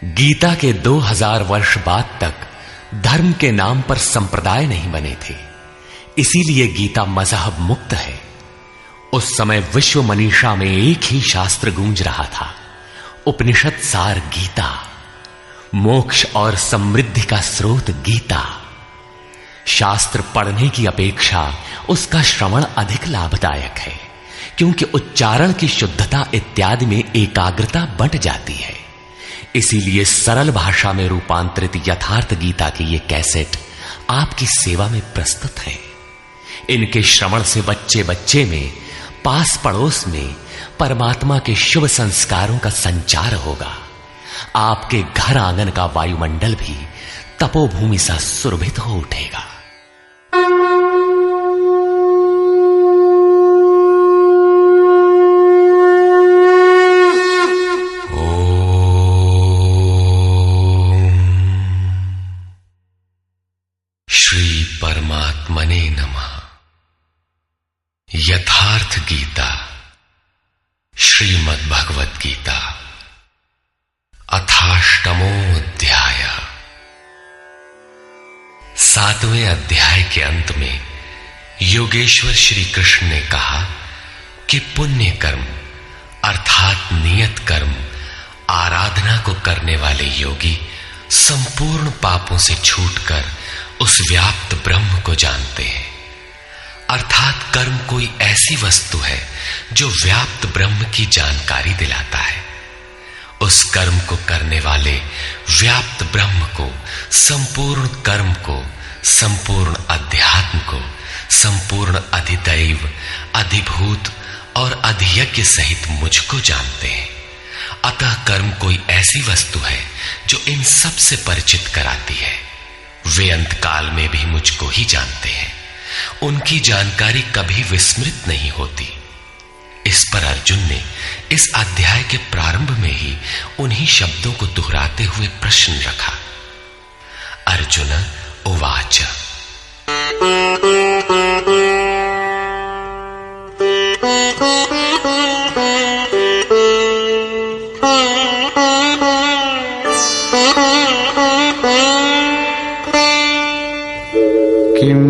गीता के 2000 वर्ष बाद तक धर्म के नाम पर संप्रदाय नहीं बने थे, इसीलिए गीता मजहब मुक्त है। उस समय विश्व मनीषा में एक ही शास्त्र गूंज रहा था, उपनिषद सार गीता, मोक्ष और समृद्धि का स्रोत गीता। शास्त्र पढ़ने की अपेक्षा उसका श्रवण अधिक लाभदायक है, क्योंकि उच्चारण की शुद्धता इत्यादि में एकाग्रता बंट जाती है। इसीलिए सरल भाषा में रूपांतरित यथार्थ गीता की ये कैसेट आपकी सेवा में प्रस्तुत है। इनके श्रवण से बच्चे बच्चे में, पास पड़ोस में परमात्मा के शुभ संस्कारों का संचार होगा। आपके घर आंगन का वायुमंडल भी तपोभूमि सा सुरभित हो उठेगा। श्री परमात्मने नमः। यथार्थ गीता, श्रीमद् भगवद गीता, अथाष्टमो अध्याय। 7वें अध्याय के अंत में योगेश्वर श्री कृष्ण ने कहा कि पुण्य कर्म अर्थात नियत कर्म आराधना को करने वाले योगी संपूर्ण पापों से छूटकर उस व्याप्त ब्रह्म को जानते हैं। अर्थात कर्म कोई ऐसी वस्तु है जो व्याप्त ब्रह्म की जानकारी दिलाता है। उस कर्म को करने वाले व्याप्त ब्रह्म को, संपूर्ण कर्म को, संपूर्ण अध्यात्म को, संपूर्ण अधिदैव, अधिभूत और अधियज्ञ सहित मुझको जानते हैं। अतः कर्म कोई ऐसी वस्तु है जो इन सब से परिचित कराती है। वे अंतकाल में भी मुझको ही जानते हैं। उनकी जानकारी कभी विस्मृत नहीं होती। इस पर अर्जुन ने इस अध्याय के प्रारंभ में ही उन्हीं शब्दों को दोहराते हुए प्रश्न रखा। अर्जुन उवाच किम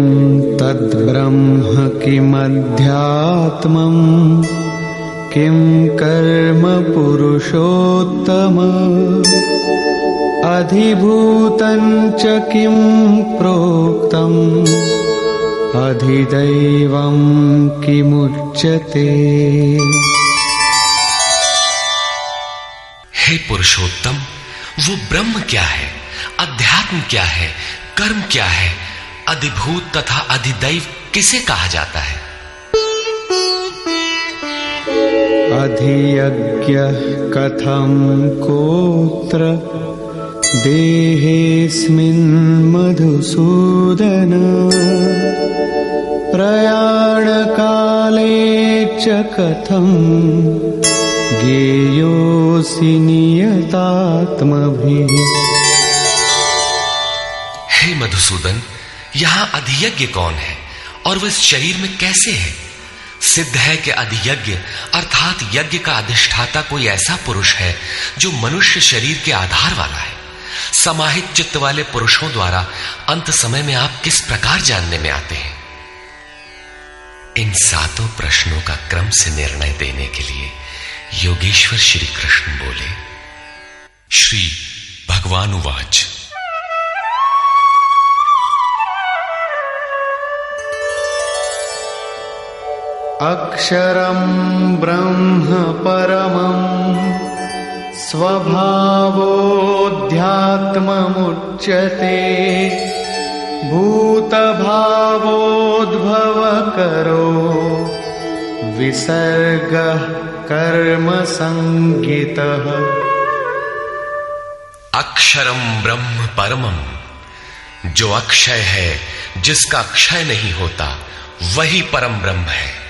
तद्ब्रह्म किमध्यात्मम् किम कर्म पुरुषोत्तम अधिभूतं च किम प्रोक्तम् अधिदैवं किमुच्यते। हे पुरुषोत्तम, वो ब्रह्म क्या है, अध्यात्म क्या है, कर्म क्या है, अधिभूत तथा अधिदैव किसे कहा जाता है? अधियज्ञ कथम कोत्र देहेऽस्मिन् मधुसूदन प्रयाण काले च कथम ज्ञेयोऽसि नियतात्मभिः। हे मधुसूदन, यहां अधियज्ञ कौन है और वह इस शरीर में कैसे है? सिद्ध है कि अधियज्ञ अर्थात यज्ञ का अधिष्ठाता कोई ऐसा पुरुष है जो मनुष्य शरीर के आधार वाला है। समाहित चित्त वाले पुरुषों द्वारा अंत समय में आप किस प्रकार जानने में आते हैं? इन 7 प्रश्नों का क्रम से निर्णय देने के लिए योगेश्वर श्री कृष्ण बोले। श्री भगवान उवाच अक्षरं ब्रह्म परमं स्वभावोऽध्यात्ममुच्यते भूतभावोद्भवकरो विसर्गः कर्म संज्ञितः। अक्षरम ब्रह्म परमम, जो अक्षय है, जिसका क्षय नहीं होता, वही परम ब्रह्म है।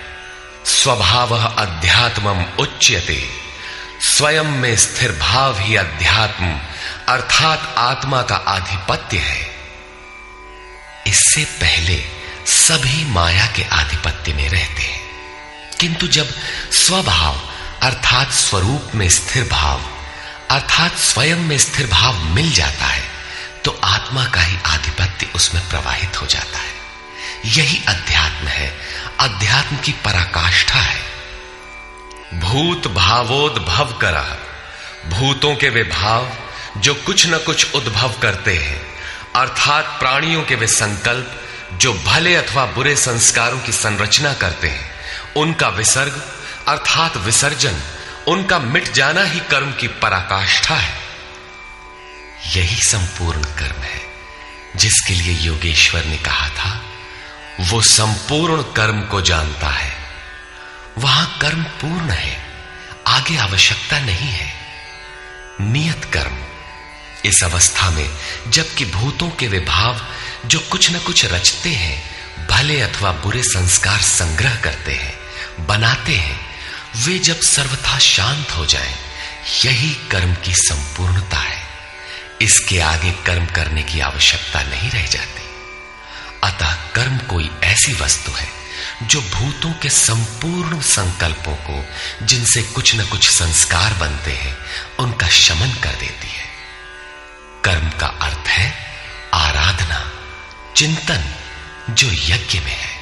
स्वभावः अध्यात्मम उच्यते, स्वयं में स्थिर भाव ही अध्यात्म अर्थात आत्मा का आधिपत्य है। इससे पहले सभी माया के आधिपत्य में रहते हैं, किंतु जब स्वभाव अर्थात स्वरूप में स्थिर भाव अर्थात स्वयं में स्थिर भाव मिल जाता है तो आत्मा का ही आधिपत्य उसमें प्रवाहित हो जाता है। यही अध्यात्म है, अध्यात्म की पराकाष्ठा है। भूत भावोद्भव करा, भूतों के वे भाव जो कुछ न कुछ उद्भव करते हैं, अर्थात प्राणियों के वे संकल्प जो भले अथवा बुरे संस्कारों की संरचना करते हैं, उनका विसर्ग अर्थात विसर्जन, उनका मिट जाना ही कर्म की पराकाष्ठा है। यही संपूर्ण कर्म है जिसके लिए योगेश्वर ने कहा था, वो संपूर्ण कर्म को जानता है। वहां कर्म पूर्ण है, आगे आवश्यकता नहीं है। नियत कर्म, इस अवस्था में जबकि भूतों के वे भाव जो कुछ न कुछ रचते हैं, भले अथवा बुरे संस्कार संग्रह करते हैं, बनाते हैं, वे जब सर्वथा शांत हो जाएं, यही कर्म की संपूर्णता है। इसके आगे कर्म करने की आवश्यकता नहीं रह जाती। अतः कर्म कोई ऐसी वस्तु है जो भूतों के संपूर्ण संकल्पों को, जिनसे कुछ न कुछ संस्कार बनते हैं, उनका शमन कर देती है। कर्म का अर्थ है आराधना, चिंतन, जो यज्ञ में है।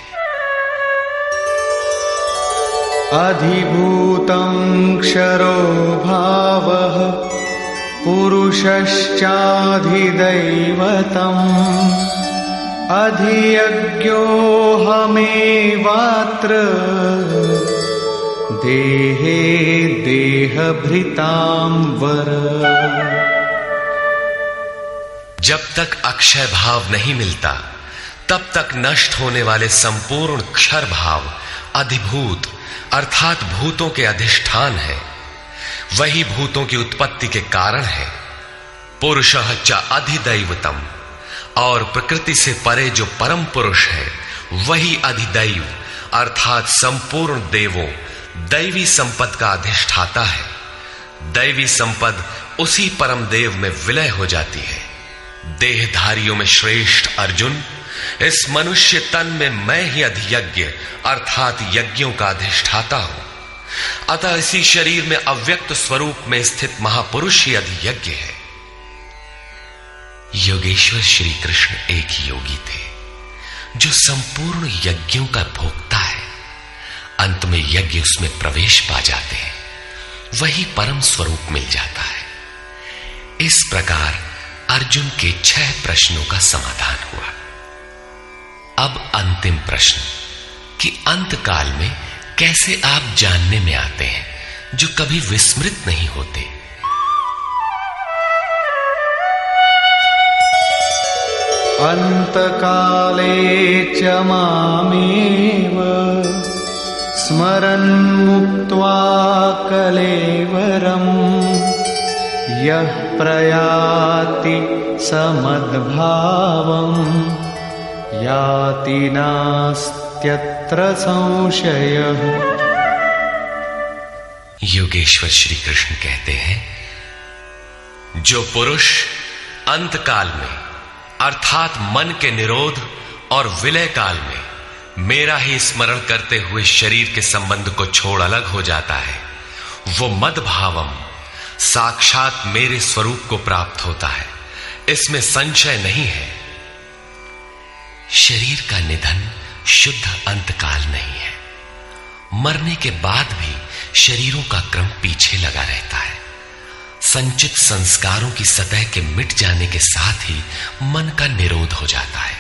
अधिभूतं क्षरो भावः पुरुषश्चाधिदैवतम् अधियज्ञोऽहमेवात्र देहे देहभृतां वर। जब तक अक्षय भाव नहीं मिलता तब तक नष्ट होने वाले संपूर्ण क्षर भाव अधिभूत अर्थात भूतों के अधिष्ठान है। वही भूतों की उत्पत्ति के कारण है। पुरुषः च अधिदैवतम, और प्रकृति से परे जो परम पुरुष है वही अधिदैव अर्थात संपूर्ण देवों, दैवी संपद का अधिष्ठाता है। दैवी संपद उसी परम देव में विलय हो जाती है। देहधारियों में श्रेष्ठ अर्जुन, इस मनुष्य तन में मैं ही अधियज्ञ अर्थात यज्ञों का अधिष्ठाता हूं। अतः इसी शरीर में अव्यक्त स्वरूप में स्थित महापुरुष ही अधियज्ञ है। योगेश्वर श्री कृष्ण एक योगी थे जो संपूर्ण यज्ञों का भोक्ता है। अंत में यज्ञ उसमें प्रवेश पा जाते हैं, वही परम स्वरूप मिल जाता है। इस प्रकार अर्जुन के 6 प्रश्नों का समाधान हुआ। अब अंतिम प्रश्न कि अंत काल में कैसे आप जानने में आते हैं जो कभी विस्मृत नहीं होते। अंतकाले च मामेव स्मरन् मुक्त्वा कलेवरम् यः प्रयाति समद्भावम् याति नास्त्यत्र संशयः। योगेश्वर श्री कृष्ण कहते हैं, जो पुरुष अंतकाल में अर्थात मन के निरोध और विलय काल में मेरा ही स्मरण करते हुए शरीर के संबंध को छोड़ अलग हो जाता है, वो मद्भावम साक्षात मेरे स्वरूप को प्राप्त होता है, इसमें संशय नहीं है। शरीर का निधन शुद्ध अंतकाल नहीं है। मरने के बाद भी शरीरों का क्रम पीछे लगा रहता है। संचित संस्कारों की सतह के मिट जाने के साथ ही मन का निरोध हो जाता है,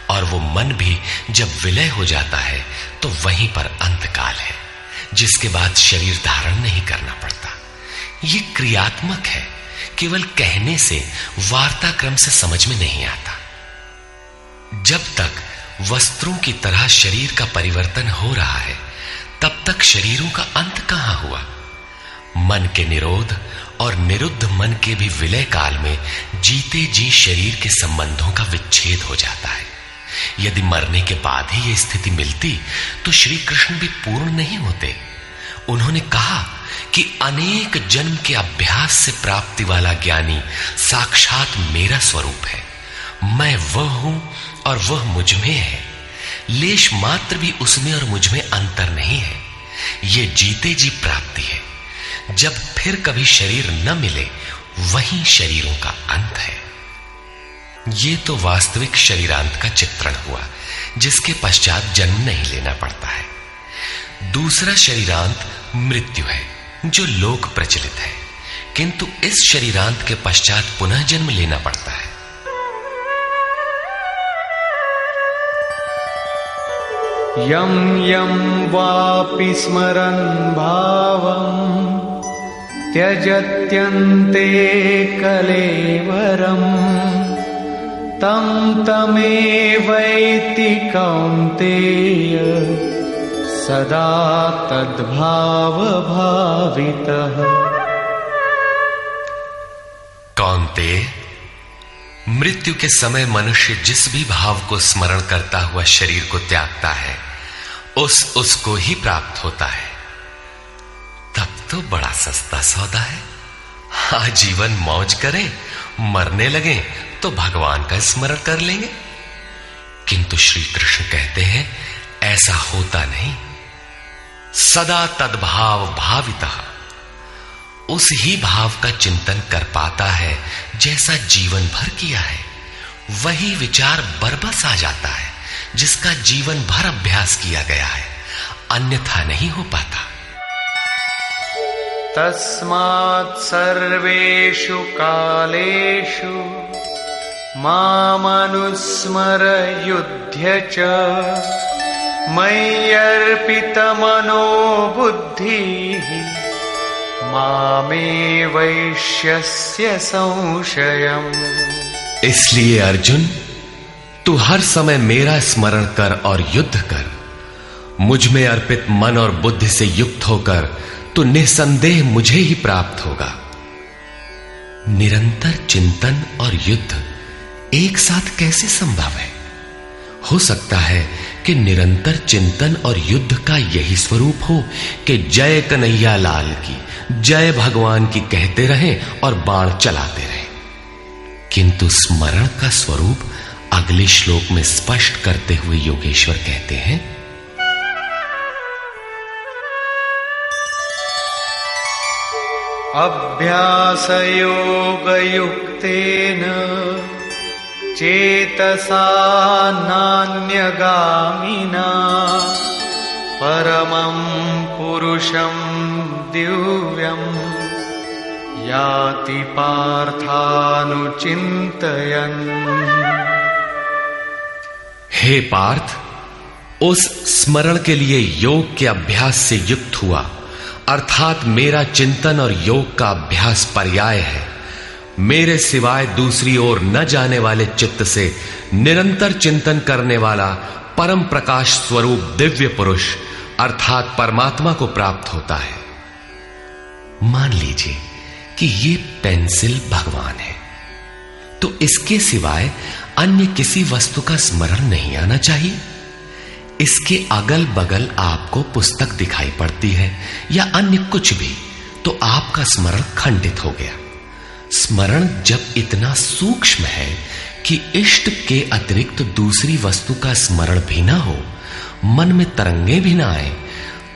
और वो मन भी जब विलय हो जाता है तो वहीं पर अंतकाल है, जिसके बाद शरीर धारण नहीं करना पड़ता। ये क्रियात्मक है, केवल कहने से वार्ता क्रम से समझ में नहीं आता। जब तक वस्त्रों की तरह शरीर का परिवर्तन हो रहा है तब तक शरीरों का अंत कहां हुआ। मन के निरोध और निरुद्ध मन के भी विलय काल में जीते जी शरीर के संबंधों का विच्छेद हो जाता है। यदि मरने के बाद ही यह स्थिति मिलती तो श्री कृष्ण भी पूर्ण नहीं होते। उन्होंने कहा कि अनेक जन्म के अभ्यास से प्राप्ति वाला ज्ञानी साक्षात मेरा स्वरूप है। मैं वह हूं और वह मुझ में है। लेश मात्र भी उसमें और मुझ में अंतर नहीं है। यह जीते जी प्राप्ति है। जब फिर कभी शरीर न मिले वहीं शरीरों का अंत है। ये तो वास्तविक शरीरांत का चित्रण हुआ, जिसके पश्चात जन्म नहीं लेना पड़ता है। दूसरा शरीरांत मृत्यु है, जो लोक प्रचलित है, किंतु इस शरीरांत के पश्चात पुनः जन्म लेना पड़ता है। यं यं वापि स्मरन् भावं त्यजत्यन्ते कलेवरम् तं तमेवैति कौन्तेय सदा तद्भावभावितः। कौन्तेय, मृत्यु के समय मनुष्य जिस भी भाव को स्मरण करता हुआ शरीर को त्यागता है, उसको ही प्राप्त होता है। तब तो बड़ा सस्ता सौदा है। आजीवन मौज करें, मरने लगे तो भगवान का स्मरण कर लेंगे। किंतु श्री कृष्ण कहते हैं ऐसा होता नहीं। सदा तद्भाव भावितः, उस ही भाव का चिंतन कर पाता है जैसा जीवन भर किया है। वही विचार बरबस आ जाता है जिसका जीवन भर अभ्यास किया गया है, अन्यथा नहीं हो पाता। तस्मात् सर्वेषु कालेषु मामनुस्मर युध्य च मय्यर्पितमनो बुद्धिः मामे वैश्यस्य संशयम्। इसलिए अर्जुन, तू हर समय मेरा स्मरण कर और युद्ध कर। मुझ में अर्पित मन और बुद्धि से युक्त होकर तो निसंदेह मुझे ही प्राप्त होगा। निरंतर चिंतन और युद्ध एक साथ कैसे संभव है? हो सकता है कि निरंतर चिंतन और युद्ध का यही स्वरूप हो कि जय कन्हैया लाल की, जय भगवान की कहते रहें और बाण चलाते रहें। किंतु स्मरण का स्वरूप अगले श्लोक में स्पष्ट करते हुए योगेश्वर कहते हैं, अभ्यासयोगयुक्तेन चेतसा नान्यगामिना परमं पुरुषं दिव्यं याति पार्थानुचिन्तयन्। हे पार्थ, उस स्मरण के लिए योग के अभ्यास से युक्त हुआ, अर्थात मेरा चिंतन और योग का अभ्यास पर्याय है। मेरे सिवाय दूसरी ओर न जाने वाले चित्त से निरंतर चिंतन करने वाला परम प्रकाश स्वरूप दिव्य पुरुष अर्थात परमात्मा को प्राप्त होता है। मान लीजिए कि ये पेंसिल भगवान है, तो इसके सिवाय अन्य किसी वस्तु का स्मरण नहीं आना चाहिए। इसके अगल बगल आपको पुस्तक दिखाई पड़ती है या अन्य कुछ भी, तो आपका स्मरण खंडित हो गया। स्मरण जब इतना सूक्ष्म है कि इष्ट के अतिरिक्त दूसरी वस्तु का स्मरण भी ना हो, मन में तरंगे भी ना आए,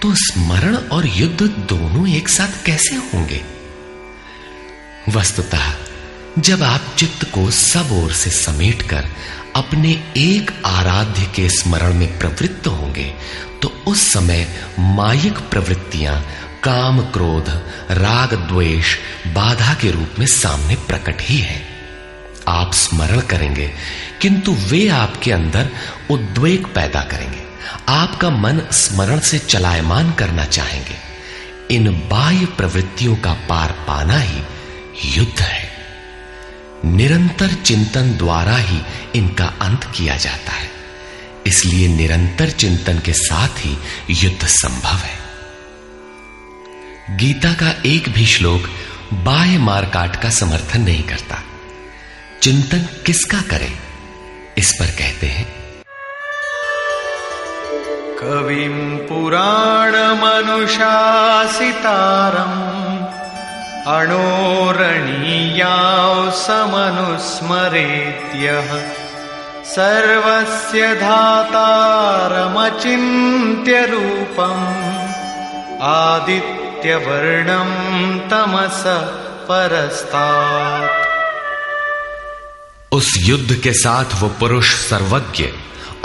तो स्मरण और युद्ध दोनों एक साथ कैसे होंगे? वस्तुतः जब आप चित्त को सब ओर से समेटकर अपने एक आराध्य के स्मरण में प्रवृत्त होंगे, तो उस समय मायिक प्रवृत्तियां काम, क्रोध, राग, द्वेष बाधा के रूप में सामने प्रकट ही है। आप स्मरण करेंगे किंतु वे आपके अंदर उद्वेग पैदा करेंगे। आपका मन स्मरण से चलायमान करना चाहेंगे। इन बाह्य प्रवृत्तियों का पार पाना ही युद्ध है। निरंतर चिंतन द्वारा ही इनका अंत किया जाता है। इसलिए निरंतर चिंतन के साथ ही युद्ध संभव है। गीता का एक भी श्लोक बाह्य मारकाट का समर्थन नहीं करता। चिंतन किसका करें, इस पर कहते हैं, कविं पुराणमनुशासितारम् अणोरणीयां समनुस्मरेत्यः सर्वस्य धातारमचिन्त्य रूपम् आदित्यवर्णं तमस परस्तात्। उस युद्ध के साथ वो पुरुष सर्वज्ञ,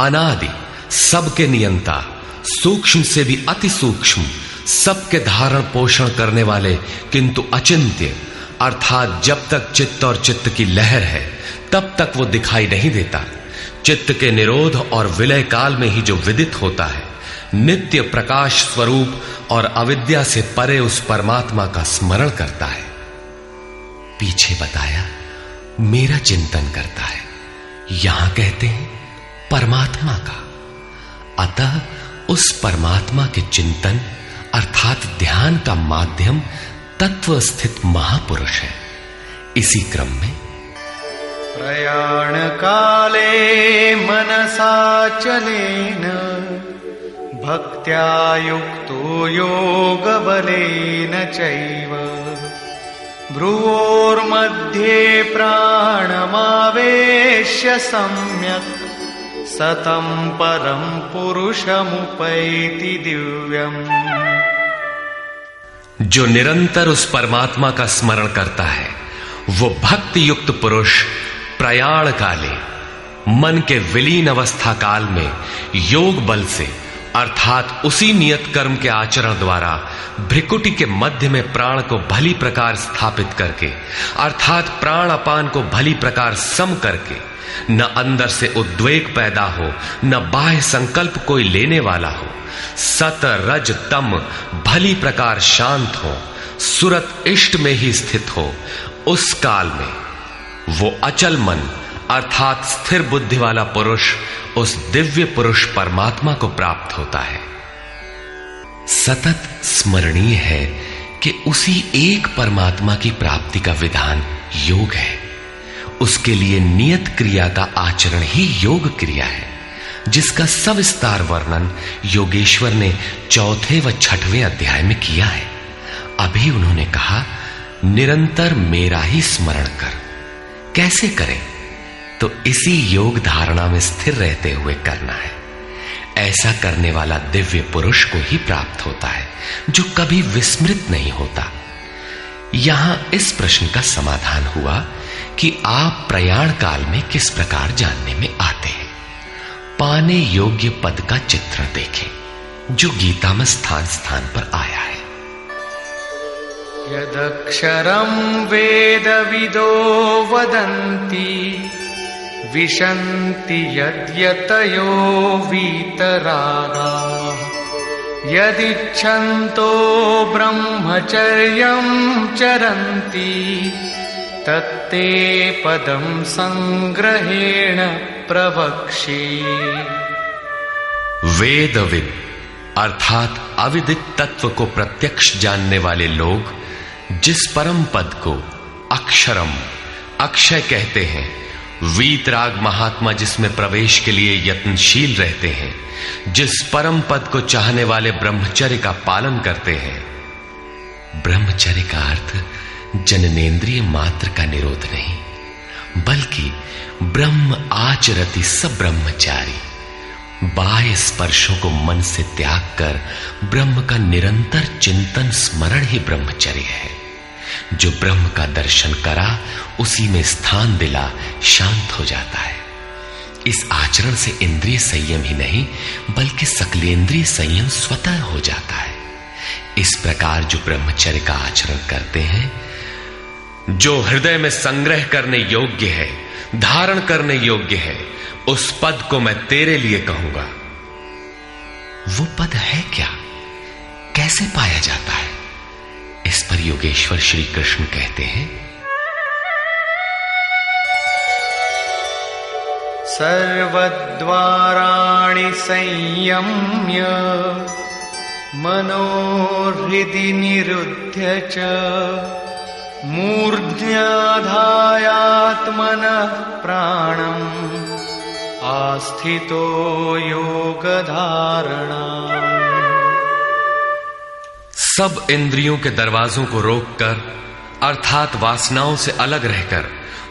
अनादि, सबके नियंता, सूक्ष्म से भी अति सूक्ष्म, सबके धारण पोषण करने वाले किंतु अचिंत्य, अर्थात जब तक चित्त और चित्त की लहर है तब तक वो दिखाई नहीं देता, चित्त के निरोध और विलय काल में ही जो विदित होता है, नित्य प्रकाश स्वरूप और अविद्या से परे उस परमात्मा का स्मरण करता है। पीछे बताया मेरा चिंतन करता है, यहां कहते हैं परमात्मा का। अतः उस परमात्मा के चिंतन अर्थात ध्यान का माध्यम तत्व स्थित महापुरुष है। इसी क्रम में प्रयाण काले मनसाचलेन भक्त्या युक्तो योग बलेन चैव भ्रुवोर्मध्ये प्राणमावेश्य सम्यक् सतं परं पुरुषमुपैति दिव्यम्। जो निरंतर उस परमात्मा का स्मरण करता है वो भक्ति युक्त पुरुष प्रयाण काले, मन के विलीन अवस्था काल में योग बल से अर्थात उसी नियत कर्म के आचरण द्वारा भ्रिकुटी के मध्य में प्राण को भली प्रकार स्थापित करके अर्थात प्राण अपान को भली प्रकार सम करके न अंदर से उद्वेग पैदा हो न बाह्य संकल्प कोई लेने वाला हो, सत रज तम भली प्रकार शांत हो, सुरत इष्ट में ही स्थित हो, उस काल में वो अचल मन अर्थात स्थिर बुद्धि वाला पुरुष उस दिव्य पुरुष परमात्मा को प्राप्त होता है। सतत स्मरणीय है कि उसी एक परमात्मा की प्राप्ति का विधान योग है। उसके लिए नियत क्रिया का आचरण ही योग क्रिया है, जिसका सविस्तार वर्णन योगेश्वर ने 4वें व 6वें अध्याय में किया है। अभी उन्होंने कहा निरंतर मेरा ही स्मरण कर। कैसे करें? तो इसी योग धारणा में स्थिर रहते हुए करना है। ऐसा करने वाला दिव्य पुरुष को ही प्राप्त होता है, जो कभी विस्मृत नहीं होता। यहां इस प्रश्न का समाधान हुआ कि आप प्रयाण काल में किस प्रकार जानने में आते हैं। पाने योग्य पद का चित्र देखें, जो गीता में स्थान स्थान पर आया है। यदक्षरं वेदविदो वदन्ति विशन्ति यद्यतयो वीतरागाः यदिच्छन्तो ब्रह्मचर्यं चरन्ति तत्ते पदं संग्रहेण प्रवक्ष्ये। वेदविद अर्थात अविदित तत्व को प्रत्यक्ष जानने वाले लोग जिस परम पद को अक्षरम अक्षय कहते हैं, वीतराग महात्मा जिसमें प्रवेश के लिए यत्नशील रहते हैं, जिस परम पद को चाहने वाले ब्रह्मचर्य का पालन करते हैं। ब्रह्मचर्य का अर्थ जननेन्द्रिय मात्र का निरोध नहीं, बल्कि ब्रह्म आचरति सब ब्रह्मचारी, बाह्य स्पर्शों को मन से त्याग कर ब्रह्म का निरंतर चिंतन स्मरण ही ब्रह्मचर्य है। जो ब्रह्म का दर्शन करा उसी में स्थान दिला शांत हो जाता है। इस आचरण से इंद्रिय संयम ही नहीं बल्कि सकलेंद्रिय संयम स्वतः हो जाता है। इस प्रकार जो ब्रह्मचर्य का आचरण करते हैं, जो हृदय में संग्रह करने योग्य है, धारण करने योग्य है, उस पद को मैं तेरे लिए कहूंगा। वो पद है क्या? कैसे पाया जाता है? इस पर योगेश्वर श्री कृष्ण कहते हैं, सर्वद्वाराणि संयम्य मनोहृदि निरुध्य च मूर्ध्याधायात्मनः प्राणम् आस्थितो योगधारणा। सब इंद्रियों के दरवाजों को रोककर अर्थात वासनाओं से अलग रहकर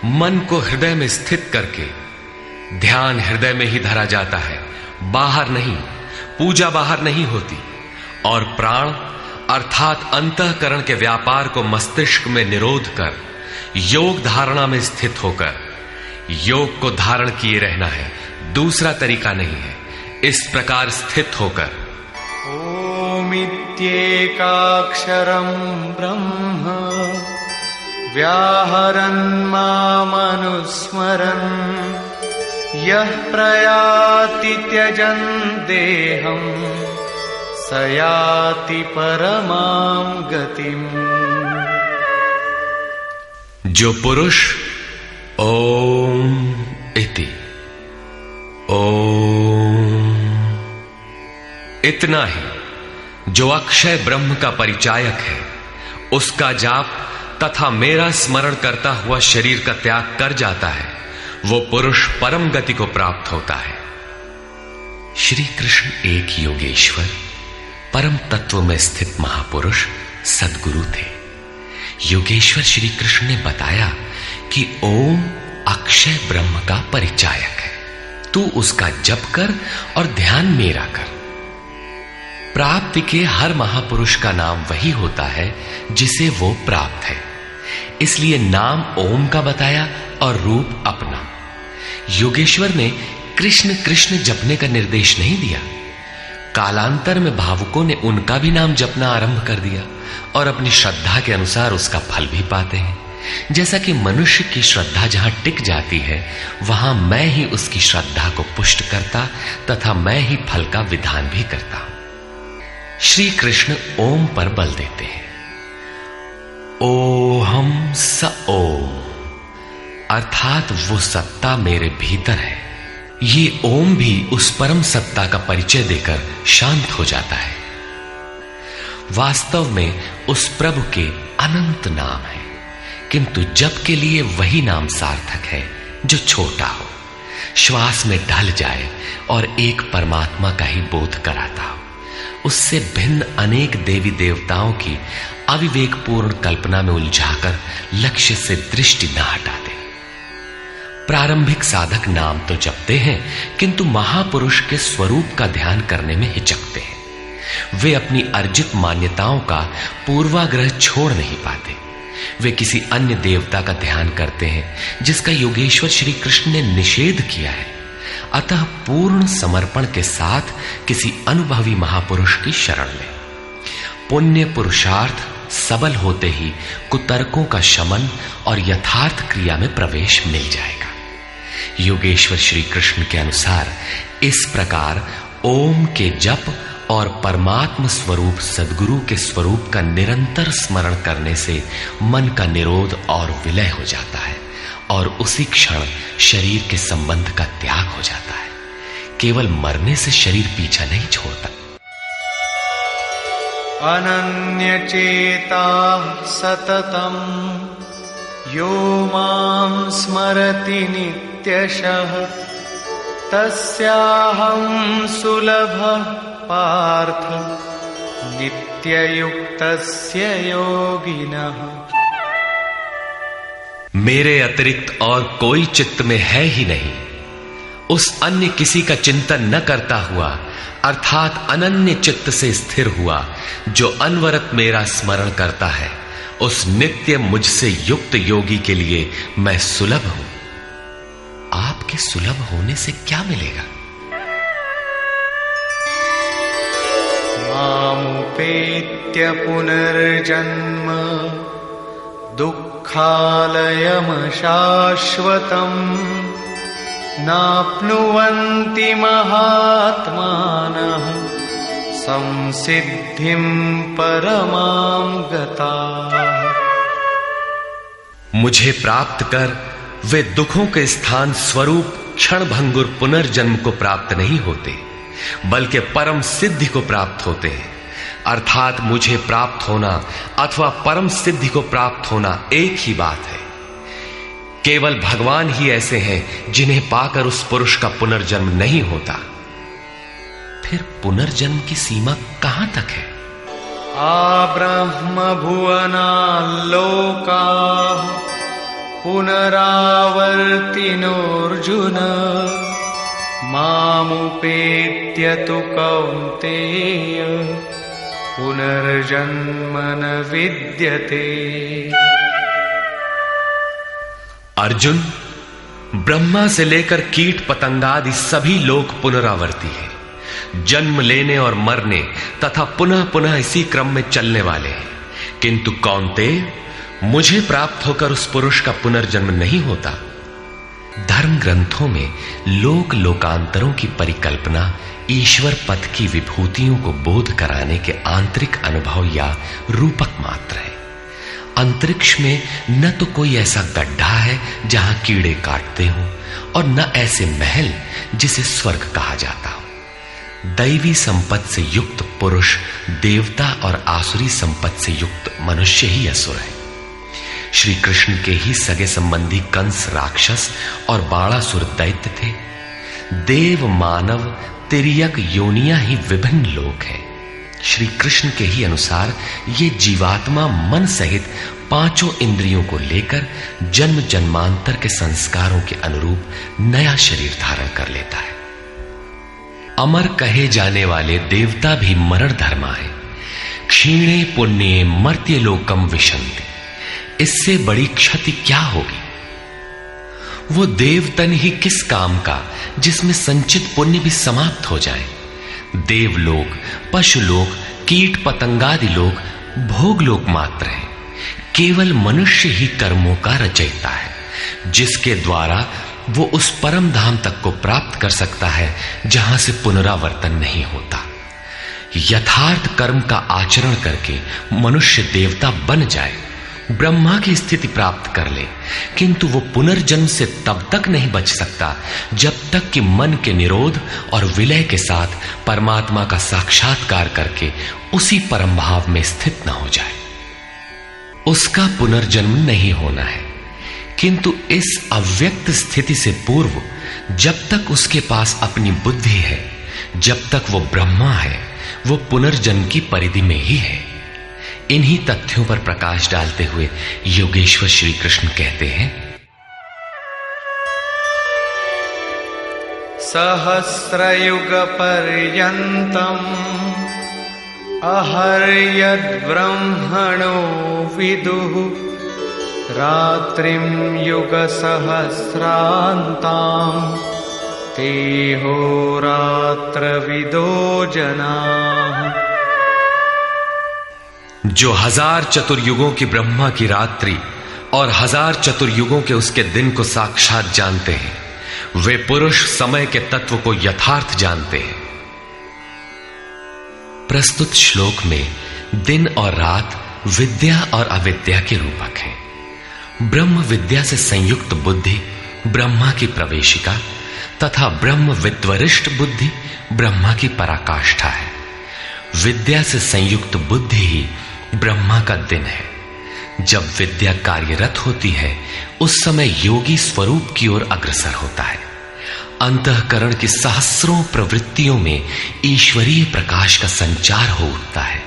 मन को हृदय में स्थित करके ध्यान हृदय में ही धरा जाता है, बाहर नहीं। पूजा बाहर नहीं होती। और प्राण अर्थात अंतःकरण के व्यापार को मस्तिष्क में निरोध कर योग धारणा में स्थित होकर योग को धारण किए रहना है, दूसरा तरीका नहीं है। इस प्रकार स्थित होकर ओमित्येकाक्षरं ब्रह्म व्याहरन् मामनुस्मरन् यः प्रयाति त्यजन् देहं स याति परमां गतिम्। जो पुरुष ओम इति ओम इतना ही जो अक्षय ब्रह्म का परिचायक है, उसका जाप तथा मेरा स्मरण करता हुआ शरीर का त्याग कर जाता है, वो पुरुष परम गति को प्राप्त होता है। श्री कृष्ण एक योगेश्वर परम तत्व में स्थित महापुरुष सद्गुरु थे। योगेश्वर श्री कृष्ण ने बताया कि ओम अक्षय ब्रह्म का परिचायक है, तू उसका जप कर और ध्यान मेरा कर। प्राप्ति के हर महापुरुष का नाम वही होता है जिसे वो प्राप्त है, इसलिए नाम ओम का बताया और रूप अपना। योगेश्वर ने कृष्ण कृष्ण जपने का निर्देश नहीं दिया। कालांतर में भावुकों ने उनका भी नाम जपना आरंभ कर दिया और अपनी श्रद्धा के अनुसार उसका फल भी पाते हैं। जैसा कि मनुष्य की श्रद्धा जहां टिक जाती है, वहां मैं ही उसकी श्रद्धा को पुष्ट करता तथा मैं ही फल का विधान भी करता हूं। श्री कृष्ण ओम पर बल देते हैं। ओहम स ओम, अर्थात वो सत्ता मेरे भीतर है। ये ओम भी उस परम सत्ता का परिचय देकर शांत हो जाता है। वास्तव में उस प्रभु के अनंत नाम है, किंतु जप के लिए वही नाम सार्थक है जो छोटा हो, श्वास में ढल जाए और एक परमात्मा का ही बोध कराता हो। उससे भिन्न अनेक देवी देवताओं की अविवेकपूर्ण कल्पना में उलझाकर लक्ष्य से दृष्टि न हटाते। प्रारंभिक साधक नाम तो जपते हैं, किंतु महापुरुष के स्वरूप का ध्यान करने में हिचकते हैं। वे अपनी अर्जित मान्यताओं का पूर्वाग्रह छोड़ नहीं पाते। वे किसी अन्य देवता का ध्यान करते हैं जिसका योगेश्वर श्री कृष्ण ने निषेध किया है। अतः पूर्ण समर्पण के साथ किसी अनुभवी महापुरुष की शरण लें। पुण्य पुरुषार्थ सबल होते ही कुतर्कों का शमन और यथार्थ क्रिया में प्रवेश मिल जाएगा। योगेश्वर श्री कृष्ण के अनुसार इस प्रकार ओम के जप और परमात्म स्वरूप सद्गुरु के स्वरूप का निरंतर स्मरण करने से मन का निरोध और विलय हो जाता है और उसी क्षण शरीर के संबंध का त्याग हो जाता है। केवल मरने से शरीर पीछा नहीं छोड़ता। अनन्यचेता सततम यो मां स्मरति नित्यशः तस्याहं सुलभः पार्थ नित्ययुक्तस्य योगिनः। मेरे अतिरिक्त और कोई चित्त में है ही नहीं। उस अन्य किसी का चिंतन न करता हुआ अर्थात अनन्य चित्त से स्थिर हुआ जो अनवरत मेरा स्मरण करता है, उस नित्य मुझसे युक्त योगी के लिए मैं सुलभ हूं। आपके सुलभ होने से क्या मिलेगा? मामुपेत्य पुनर्जन्म दुःखालयम शाश्वतम् नाप्नुवन्ति महात्मानः संसिद्धिं परमां गताः। मुझे प्राप्त कर वे दुखों के स्थान स्वरूप क्षणभंगुर पुनर्जन्म को प्राप्त नहीं होते, बल्कि परम सिद्धि को प्राप्त होते हैं। अर्थात मुझे प्राप्त होना अथवा परम सिद्धि को प्राप्त होना एक ही बात है। केवल भगवान ही ऐसे हैं जिन्हें पाकर उस पुरुष का पुनर्जन्म नहीं होता। फिर पुनर्जन्म की सीमा कहां तक है? आब्रह्म भुवनाल्लोकाः पुनरावर्तिनोऽर्जुन मामुपेत्य तु कौन्तेय पुनर्जन्म न विद्यते। अर्जुन, ब्रह्मा से लेकर कीट पतंगादि सभी लोग पुनरावर्ती हैं, जन्म लेने और मरने तथा पुनः पुनः इसी क्रम में चलने वाले हैं। किंतु कौन्तेय, मुझे प्राप्त होकर उस पुरुष का पुनर्जन्म नहीं होता। धर्म ग्रंथों में लोक लोकांतरों की परिकल्पना ईश्वर पद की विभूतियों को बोध कराने के आंतरिक अनुभव या रूपक मात्र है। अंतरिक्ष में न तो कोई ऐसा गड्ढा है जहां कीड़े काटते हों, और न ऐसे महल जिसे स्वर्ग कहा जाता हो। दैवी संपत्ति से युक्त पुरुष देवता और आसुरी संपत्ति से युक्त मनुष्य ही असुर है। श्री कृष्ण के ही सगे संबंधी कंस राक्षस और बाणासुर दैत्य थे। देव मानव तिर्यक योनियां ही विभिन्न लोक हैं। श्री कृष्ण के ही अनुसार ये जीवात्मा मन सहित पांचों इंद्रियों को लेकर जन्म जन्मांतर के संस्कारों के अनुरूप नया शरीर धारण कर लेता है। अमर कहे जाने वाले देवता भी मरण धर्मा है। क्षीणे पुण्ये मर्त्य लोकम विशन्ति। इससे बड़ी क्षति क्या होगी? वो देवतन ही किस काम का जिसमें संचित पुण्य भी समाप्त हो जाए। देवलोक, पशुलोक, कीट पतंगादि लोक भोग लोक मात्र है। केवल मनुष्य ही कर्मों का रचयिता है, जिसके द्वारा वो उस परम धाम तक को प्राप्त कर सकता है जहां से पुनरावर्तन नहीं होता। यथार्थ कर्म का आचरण करके मनुष्य देवता बन जाए, ब्रह्मा की स्थिति प्राप्त कर ले, किंतु वो पुनर्जन्म से तब तक नहीं बच सकता जब तक कि मन के निरोध और विलय के साथ परमात्मा का साक्षात्कार करके उसी परम भाव में स्थित न हो जाए। उसका पुनर्जन्म नहीं होना है। किंतु इस अव्यक्त स्थिति से पूर्व जब तक उसके पास अपनी बुद्धि है, जब तक वो ब्रह्मा है, वो पुनर्जन्म की परिधि में ही है। इन्हीं तथ्यों पर प्रकाश डालते हुए योगेश्वर श्री कृष्ण कहते हैं, सहस्रयुग पर्यन्तम् अहर्यद् ब्रह्मणो विदुः रात्रिं युगसहस्रान्तां तेहोरात्रविदो जनाः। जो 1000 चतुर्युगों की ब्रह्मा की रात्रि और 1000 चतुर्युगों के उसके दिन को साक्षात जानते हैं, वे पुरुष समय के तत्व को यथार्थ जानते हैं। प्रस्तुत श्लोक में दिन और रात विद्या और अविद्या के रूपक हैं। ब्रह्म विद्या से संयुक्त बुद्धि ब्रह्मा की प्रवेशिका तथा ब्रह्म विद्वरिष्ठ बुद्धि ब्रह्मा की पराकाष्ठा है। विद्या से संयुक्त बुद्धि ही ब्रह्मा का दिन है। जब विद्या कार्यरत होती है उस समय योगी स्वरूप की ओर अग्रसर होता है। अंतःकरण की सहस्रों प्रवृत्तियों में ईश्वरीय प्रकाश का संचार हो उठता है।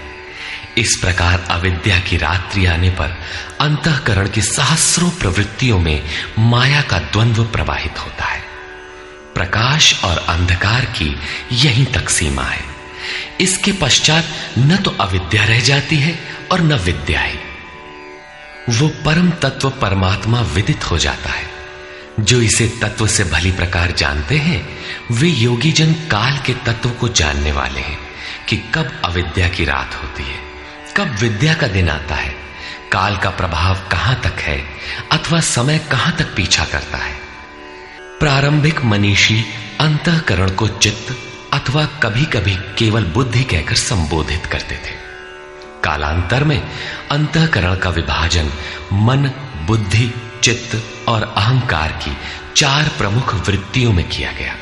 इस प्रकार अविद्या की रात्रि आने पर अंतःकरण की सहस्रों प्रवृत्तियों में माया का द्वंद्व प्रवाहित होता है। प्रकाश और अंधकार की यहीं तक सीमा है। इसके पश्चात न तो अविद्या रह जाती है और न विद्या ही। वो परम तत्व परमात्मा विदित हो जाता है। जो इसे तत्व से भली प्रकार जानते हैं वे योगी जन काल के तत्व को जानने वाले हैं कि कब अविद्या की रात होती है, कब विद्या का दिन आता है, काल का प्रभाव कहां तक है अथवा समय कहां तक पीछा करता है। प्रारंभिक मनीषी अंतःकरण को चित्त अथवा कभी कभी केवल बुद्धि कहकर संबोधित करते थे। कालांतर में अंतःकरण का विभाजन मन, बुद्धि, चित्त और अहंकार की 4 प्रमुख वृत्तियों में किया गया।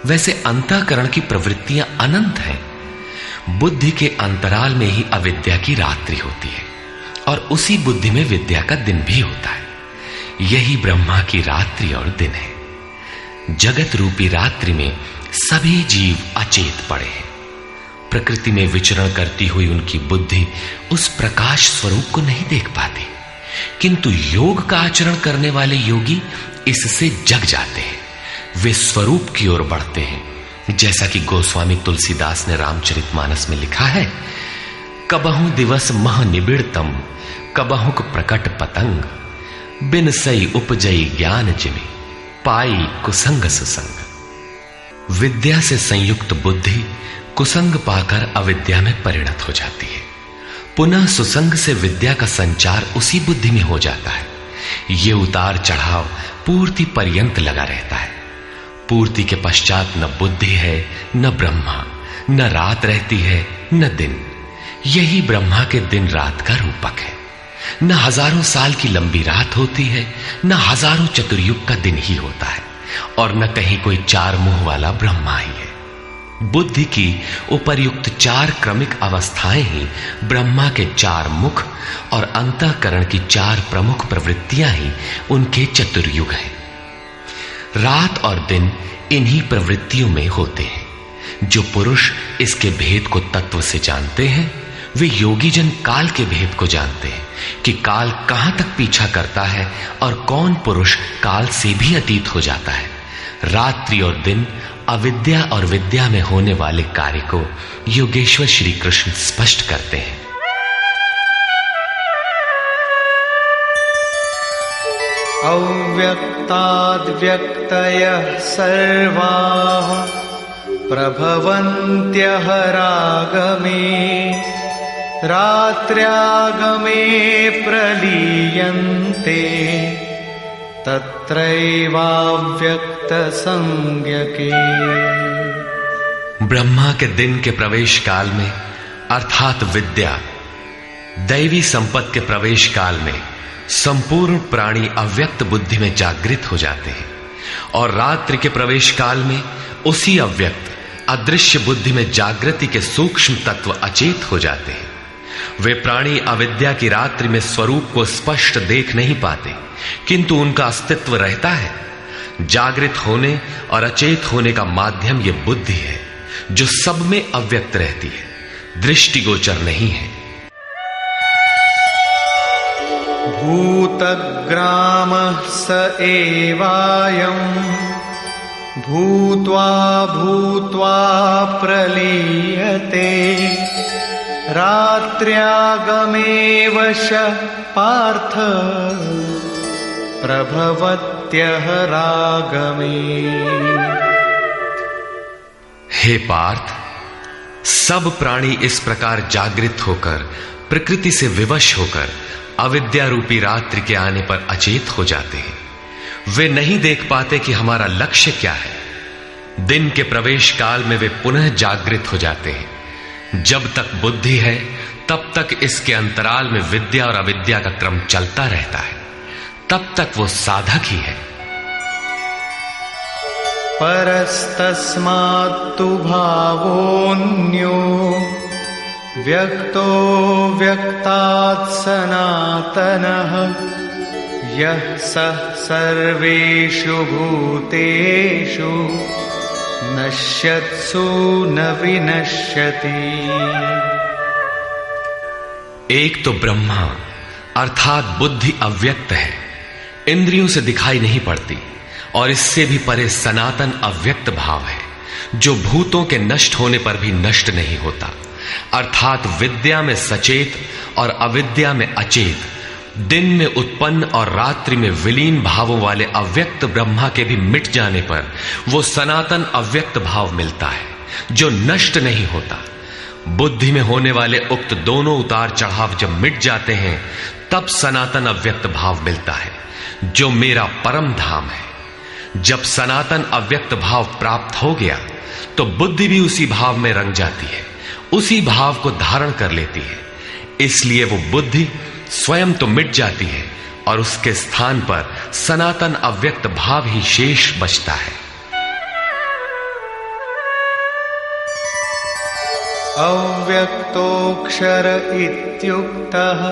वैसे अंतःकरण की प्रवृत्तियां अनंत हैं। बुद्धि के अंतराल में ही अविद्या की रात्रि होती है और उसी बुद्धि में विद्या का दिन भी होता है। यही ब्रह्मा की रात्रि और दिन है। जगत रूपी रात्रि में सभी जीव अचेत पड़े हैं। प्रकृति में विचरण करती हुई उनकी बुद्धि उस प्रकाश स्वरूप को नहीं देख पाती, किंतु योग का आचरण करने वाले योगी इससे जग जाते हैं। वे स्वरूप की ओर बढ़ते हैं। जैसा कि गोस्वामी तुलसीदास ने रामचरितमानस में लिखा है, कबहु दिवस मह निबिड़तम, कबहुक प्रकट पतंग, बिन सई उपजई ज्ञान जिमि, पाई कुसंग सुसंग। विद्या से संयुक्त बुद्धि कुसंग पाकर अविद्या में परिणत हो जाती है। पुनः सुसंग से विद्या का संचार उसी बुद्धि में हो जाता है। ये उतार चढ़ाव पूर्ति पर्यंत लगा रहता है। पूर्ति के पश्चात न बुद्धि है न ब्रह्मा, न रात रहती है न दिन। यही ब्रह्मा के दिन रात का रूपक है। न हजारों साल की लंबी रात होती है, न हजारों चतुर्युग का दिन ही होता है, और न कहीं कोई चार मुंह वाला ब्रह्मा ही है। बुद्धि की उपर्युक्त चार क्रमिक अवस्थाएं ही ब्रह्मा के चार मुख और अंतःकरण की चार प्रमुख प्रवृत्तियां ही उनके चतुर्युग हैं। रात और दिन इन्हीं प्रवृत्तियों में होते हैं। जो पुरुष इसके भेद को तत्व से जानते हैं, वे योगी जन काल के भेद को जानते हैं कि काल कहां तक पीछा करता है और कौन पुरुष काल से भी अतीत हो जाता है। रात्रि और दिन, अविद्या और विद्या में होने वाले कार्य को योगेश्वर श्री कृष्ण स्पष्ट करते हैं। अव्यक्ताद् व्यक्तयः सर्वाः प्रभवन्त्यः रागमे, रात्र्यागमे प्रलीयन्ते, तत्रैवाव्यक्त संज्ञके। ब्रह्मा के दिन के प्रवेश काल में अर्थात विद्या, दैवी संपत्ति के प्रवेश काल में संपूर्ण प्राणी अव्यक्त बुद्धि में जागृत हो जाते हैं, और रात्रि के प्रवेश काल में उसी अव्यक्त अदृश्य बुद्धि में जागृति के सूक्ष्म तत्व अचेत हो जाते हैं। वे प्राणी अविद्या की रात्रि में स्वरूप को स्पष्ट देख नहीं पाते, किंतु उनका अस्तित्व रहता है। जागृत होने और अचेत होने का माध्यम ये बुद्धि है, जो सब में अव्यक्त रहती है, दृष्टिगोचर नहीं है। भूतग्रामः स एवायम्, भूत्वा भूत्वा प्रलीयते, रात्र्यागमे वशः पार्थ, प्रभवत्यः रागमे। हे पार्थ, सब प्राणी इस प्रकार जागृत होकर, प्रकृति से विवश होकर अविद्या रूपी रात्रि के आने पर अचेत हो जाते हैं। वे नहीं देख पाते कि हमारा लक्ष्य क्या है। दिन के प्रवेश काल में वे पुनः जागृत हो जाते हैं। जब तक बुद्धि है तब तक इसके अंतराल में विद्या और अविद्या का क्रम चलता रहता है, तब तक वो साधक ही है। परस्तस्मात्तु भावोऽन्यो, व्यक्तो व्यक्तात् सनातनः, यः सः सर्वेषु भूतेषु नश्यत्सु न विनश्यति। एक तो ब्रह्मा अर्थात बुद्धि अव्यक्त है, इंद्रियों से दिखाई नहीं पड़ती, और इससे भी परे सनातन अव्यक्त भाव है, जो भूतों के नष्ट होने पर भी नष्ट नहीं होता। अर्थात विद्या में सचेत और अविद्या में अचेत, दिन में उत्पन्न और रात्रि में विलीन भावों वाले अव्यक्त ब्रह्मा के भी मिट जाने पर वो सनातन अव्यक्त भाव मिलता है, जो नष्ट नहीं होता। बुद्धि में होने वाले उक्त दोनों उतार चढ़ाव जब मिट जाते हैं, तब सनातन अव्यक्त भाव मिलता है, जो मेरा परम धाम है। जब सनातन अव्यक्त भाव प्राप्त हो गया तो बुद्धि भी उसी भाव में रंग जाती है, उसी भाव को धारण कर लेती है। इसलिए वो बुद्धि स्वयं तो मिट जाती है और उसके स्थान पर सनातन अव्यक्त भाव ही शेष बचता है। अव्यक्तोऽक्षर इत्युक्तः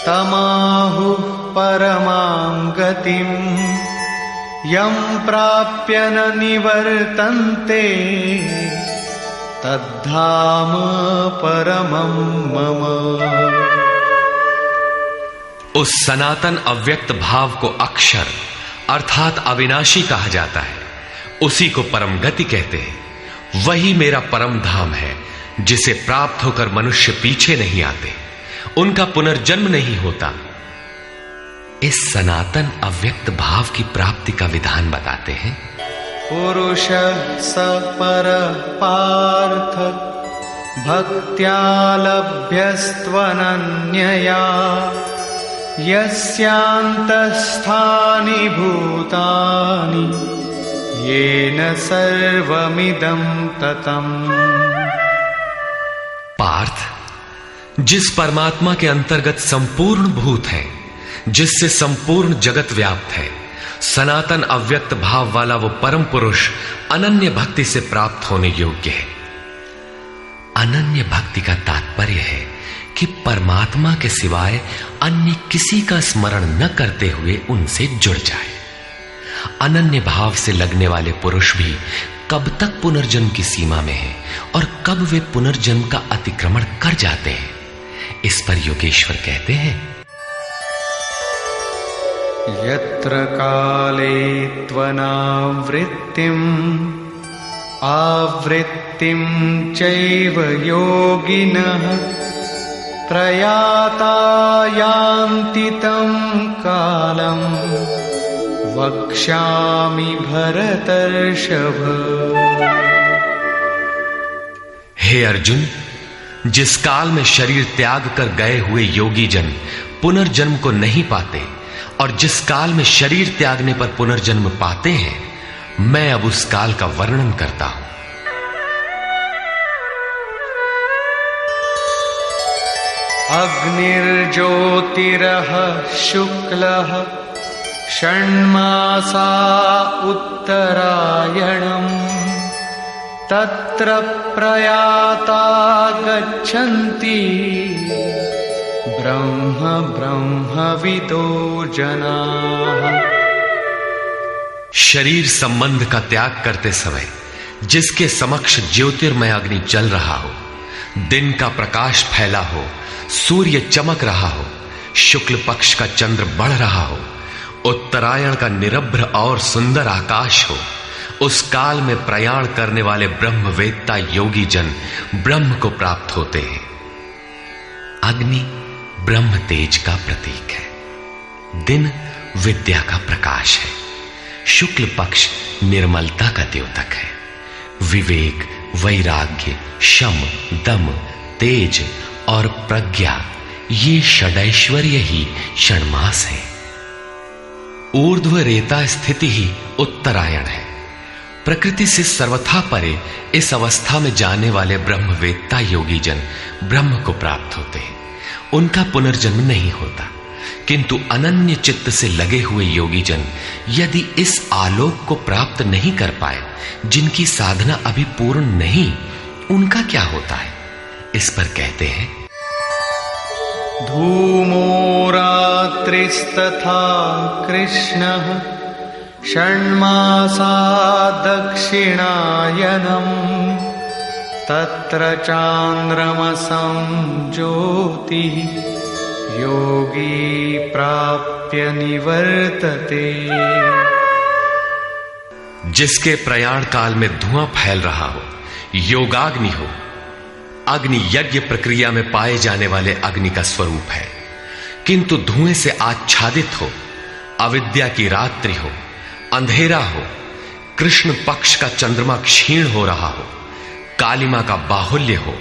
तमाहुः परमां गतिम्, यं प्राप्य न निवर्तन्ते, तद्धाम परमं मम। उस सनातन अव्यक्त भाव को अक्षर अर्थात अविनाशी कहा जाता है, उसी को परम गति कहते हैं। वही मेरा परम धाम है, जिसे प्राप्त होकर मनुष्य पीछे नहीं आते, उनका पुनर्जन्म नहीं होता। इस सनातन अव्यक्त भाव की प्राप्ति का विधान बताते हैं। पुरुष स पर पार्थ भक्त्या लभ्यस्त्वनन्यया यस्यान्तस्थानि भूतानि येन सर्वमिदं ततम्। पार्थ, जिस परमात्मा के अंतर्गत संपूर्ण भूत है, जिससे संपूर्ण जगत व्याप्त है, सनातन अव्यक्त भाव वाला वो परम पुरुष अनन्य भक्ति से प्राप्त होने योग्य है। अनन्य भक्ति का तात्पर्य है कि परमात्मा के सिवाय अन्य किसी का स्मरण न करते हुए उनसे जुड़ जाए। अनन्य भाव से लगने वाले पुरुष भी कब तक पुनर्जन्म की सीमा में है और कब वे पुनर्जन्म का अतिक्रमण कर जाते हैं, इस पर योगेश्वर कहते हैं। यत्र काले त्वनावृत्तिम् आवृत्तिं चैव योगिनः प्रयाता यान्ति तं कालं वक्ष्यामि भरतर्षभ। हे अर्जुन, जिस काल में शरीर त्याग कर गए हुए योगी जन पुनर्जन्म को नहीं पाते और जिस काल में शरीर त्यागने पर पुनर्जन्म पाते हैं, मैं अब उस काल का वर्णन करता हूं। अग्निर्ज्योतिरः शुक्लः षण्मासा उत्तरायणम् तत्र प्रयाता गच्छन्ति ब्रह्मविदो जनाः। शरीर संबंध का त्याग करते समय जिसके समक्ष ज्योतिर्मय अग्नि जल रहा हो, दिन का प्रकाश फैला हो, सूर्य चमक रहा हो, शुक्ल पक्ष का चंद्र बढ़ रहा हो, उत्तरायण का निरभ्र और सुंदर आकाश हो, उस काल में प्रयाण करने वाले ब्रह्मवेत्ता योगी जन ब्रह्म को प्राप्त होते हैं। अग्नि ब्रह्म तेज का प्रतीक है, दिन विद्या का प्रकाश है, शुक्ल पक्ष निर्मलता का द्योतक है, विवेक, वैराग्य, शम, दम, तेज और प्रज्ञा ये षडैश्वर्य ही षण्मास है। ऊर्ध्व रेता स्थिति ही उत्तरायण है। प्रकृति से सर्वथा परे इस अवस्था में जाने वाले ब्रह्मवेत्ता योगी जन ब्रह्म को प्राप्त होते हैं। उनका पुनर्जन्म नहीं होता, किंतु अनन्य चित्त से लगे हुए योगी जन यदि इस आलोक को प्राप्त नहीं कर पाए, जिनकी साधना अभी पूर्ण नहीं, उनका क्या होता है, इस पर कहते हैं। धूमो रात्रिस्तथा कृष्णः षण्मासा दक्षिणायनम् तत्र चान्द्रमसं ज्योतिः योगी प्राप्य निवर्तते। जिसके प्रयाण काल में धुआं फैल रहा हो, योगाग्नि हो, अग्नि यज्ञ प्रक्रिया में पाए जाने वाले अग्नि का स्वरूप है, किंतु धुएं से आच्छादित हो, अविद्या की रात्रि हो, अंधेरा हो, कृष्ण पक्ष का चंद्रमा क्षीण हो रहा हो, कालिमा का बाहुल्य हो,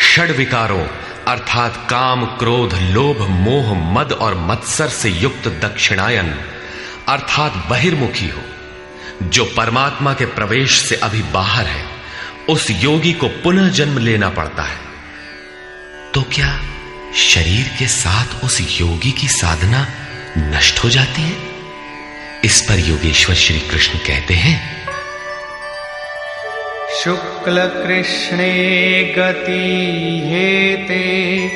षड विकारों अर्थात काम, क्रोध, लोभ, मोह, मद और मत्सर से युक्त दक्षिणायन अर्थात बहिर्मुखी हो, जो परमात्मा के प्रवेश से अभी बाहर है, उस योगी को पुनः जन्म लेना पड़ता है। तो क्या शरीर के साथ उस योगी की साधना नष्ट हो जाती है? इस पर योगेश्वर श्री कृष्ण कहते हैं। शुक्ल कृष्णे गति हेते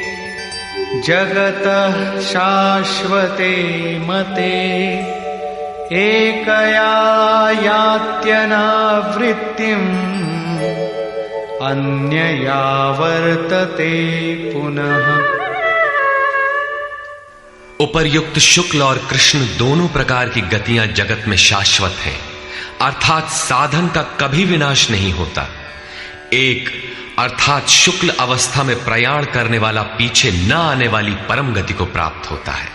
जगतः शाश्वते मते एकया यात्यनावृत्तिम् अन्यया वर्तते पुनः। उपर्युक्त शुक्ल और कृष्ण दोनों प्रकार की गतियां जगत में शाश्वत हैं, अर्थात साधन का कभी विनाश नहीं होता। एक अर्थात शुक्ल अवस्था में प्रयाण करने वाला पीछे न आने वाली परम गति को प्राप्त होता है,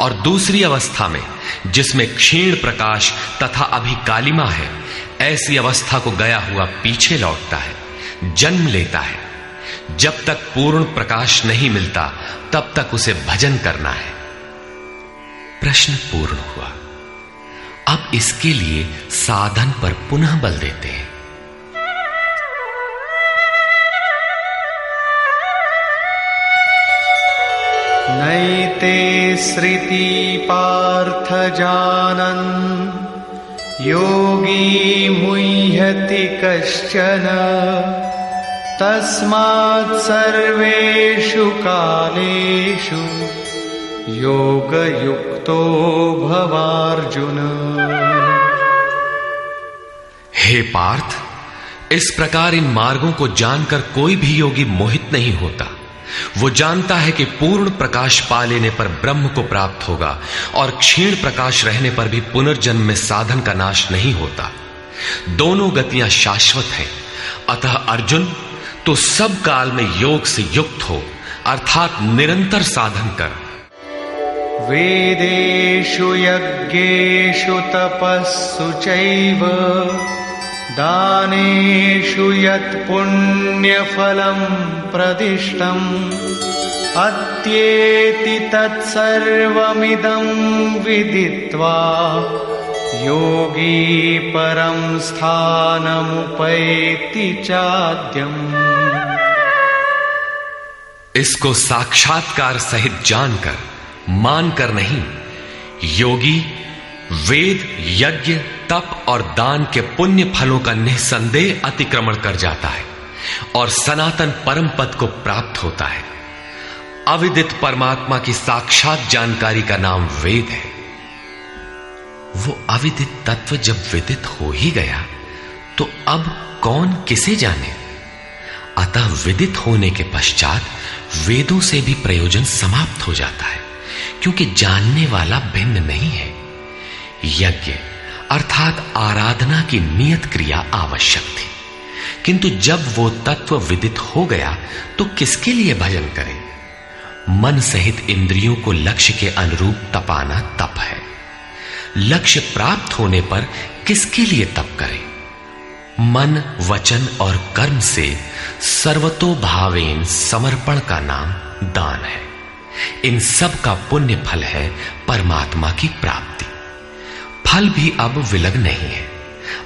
और दूसरी अवस्था में जिसमें क्षीण प्रकाश तथा अभी कालिमा है, ऐसी अवस्था को गया हुआ पीछे लौटता है, जन्म लेता है। जब तक पूर्ण प्रकाश नहीं मिलता तब तक उसे भजन करना है। प्रश्न पूर्ण हुआ। अब इसके लिए साधन पर पुनः बल देते हैं। नैते श्रुति पार्थ जानन् योगी मुह्यति कश्चन तस्मात् सर्वेषु कालेषु योगयुक्तो भवार्जुन। हे पार्थ, इस प्रकार इन मार्गों को जानकर कोई भी योगी मोहित नहीं होता। वो जानता है कि पूर्ण प्रकाश पा लेने पर ब्रह्म को प्राप्त होगा और क्षीण प्रकाश रहने पर भी पुनर्जन्म में साधन का नाश नहीं होता। दोनों गतियां शाश्वत हैं। अतः अर्जुन, तो सब काल में योग से युक्त हो, अर्थात निरंतर साधन कर। वेदेषु यज्ञेषु तपस्सु चैव दानेषु यत् पुण्यफलं प्रदिष्टम् अत्येति तत्सर्वमिदं विदित्वा योगी परं स्थानमुपैति चाद्यम्। इसको साक्षात्कार सहित जानकर, मानकर नहीं, योगी वेद, यज्ञ, तप और दान के पुण्य फलों का निसंदेह अतिक्रमण कर जाता है और सनातन परम पद को प्राप्त होता है। अविदित परमात्मा की साक्षात जानकारी का नाम वेद है। वो अविदित तत्व जब विदित हो ही गया तो अब कौन किसे जाने। अतः विदित होने के पश्चात वेदों से भी प्रयोजन समाप्त हो जाता है, क्योंकि जानने वाला भिन्न नहीं है। यज्ञ अर्थात आराधना की नियत क्रिया आवश्यक थी, किंतु जब वो तत्व विदित हो गया तो किसके लिए भजन करें। मन सहित इंद्रियों को लक्ष्य के अनुरूप तपाना तप है। लक्ष्य प्राप्त होने पर किसके लिए तप करें। मन, वचन और कर्म से सर्वतोभावेन समर्पण का नाम दान है। इन सब का पुण्य फल है परमात्मा की प्राप्ति। फल भी अब विलग नहीं है,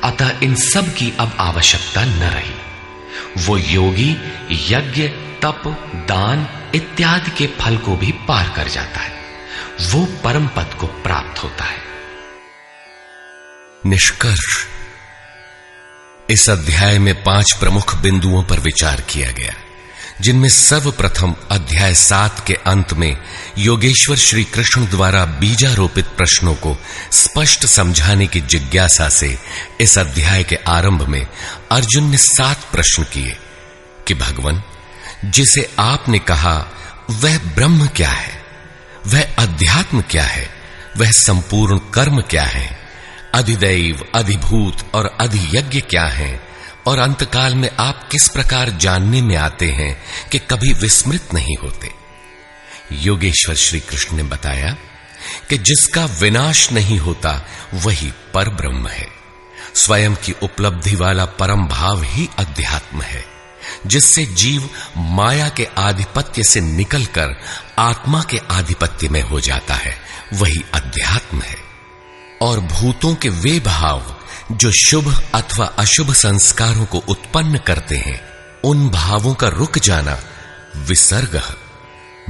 अतः इन सब की अब आवश्यकता न रही। वो योगी यज्ञ, तप, दान इत्यादि के फल को भी पार कर जाता है। वो परम पद को प्राप्त होता है। निष्कर्ष, इस अध्याय में 5 प्रमुख बिंदुओं पर विचार किया गया, जिनमें सर्वप्रथम अध्याय 7 के अंत में योगेश्वर श्री कृष्ण द्वारा बीजारोपित प्रश्नों को स्पष्ट समझाने की जिज्ञासा से इस अध्याय के आरंभ में अर्जुन ने 7 प्रश्न किए कि भगवान, जिसे आपने कहा वह ब्रह्म क्या है, वह अध्यात्म क्या है, वह संपूर्ण कर्म क्या है, अधिदैव, अधिभूत और अधियज्ञ क्या है, और अंतकाल में आप किस प्रकार जानने में आते हैं कि कभी विस्मृत नहीं होते। योगेश्वर श्री कृष्ण ने बताया कि जिसका विनाश नहीं होता वही पर ब्रह्म है। स्वयं की उपलब्धि वाला परम भाव ही अध्यात्म है, जिससे जीव माया के आधिपत्य से निकलकर आत्मा के आधिपत्य में हो जाता है, वही अध्यात्म है। और भूतों के वे भाव जो शुभ अथवा अशुभ संस्कारों को उत्पन्न करते हैं, उन भावों का रुक जाना, विसर्ग,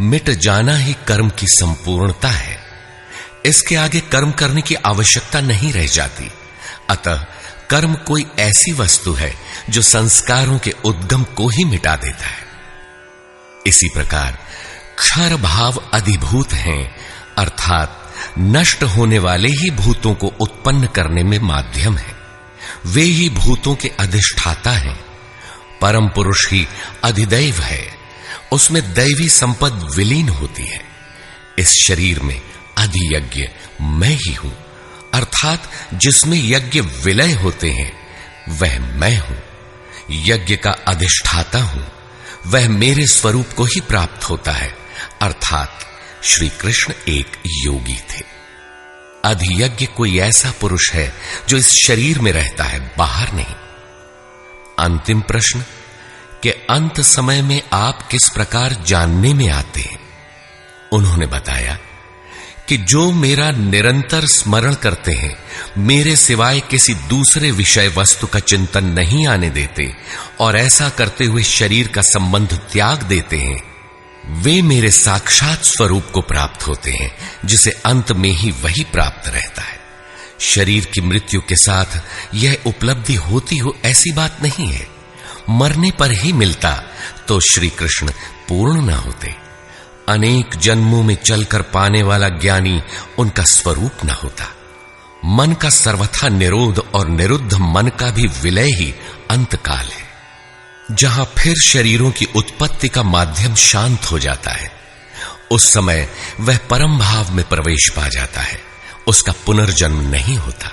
मिट जाना ही कर्म की संपूर्णता है। इसके आगे कर्म करने की आवश्यकता नहीं रह जाती। अतः कर्म कोई ऐसी वस्तु है जो संस्कारों के उद्गम को ही मिटा देता है। इसी प्रकार क्षर भाव अधिभूत हैं, अर्थात नष्ट होने वाले ही भूतों को उत्पन्न करने में माध्यम है। वे ही भूतों के अधिष्ठाता हैं। परम पुरुष ही अधिदैव है, उसमें दैवी संपद विलीन होती है। इस शरीर में अधियज्ञ मैं ही हूं, अर्थात जिसमें यज्ञ विलय होते हैं वह मैं हूं। यज्ञ का अधिष्ठाता हूं, वह मेरे स्वरूप को ही प्राप्त होता है, अर्थात श्री कृष्ण एक योगी थे। अधियज्ञ कोई ऐसा पुरुष है जो इस शरीर में रहता है, बाहर नहीं। अंतिम प्रश्न कि अंत समय में आप किस प्रकार जानने में आते हैं? उन्होंने बताया कि जो मेरा निरंतर स्मरण करते हैं, मेरे सिवाय किसी दूसरे विषय वस्तु का चिंतन नहीं आने देते और ऐसा करते हुए शरीर का संबंध त्याग देते हैं, वे मेरे साक्षात स्वरूप को प्राप्त होते हैं, जिसे अंत में ही वही प्राप्त रहता है। शरीर की मृत्यु के साथ यह उपलब्धि होती हो ऐसी बात नहीं है। मरने पर ही मिलता तो श्री कृष्ण पूर्ण न होते। अनेक जन्मों में चलकर पाने वाला ज्ञानी उनका स्वरूप न होता। मन का सर्वथा निरोध और निरुद्ध मन का भी विलय ही अंतकाल है, जहां फिर शरीरों की उत्पत्ति का माध्यम शांत हो जाता है। उस समय वह परम भाव में प्रवेश पा जाता है, उसका पुनर्जन्म नहीं होता।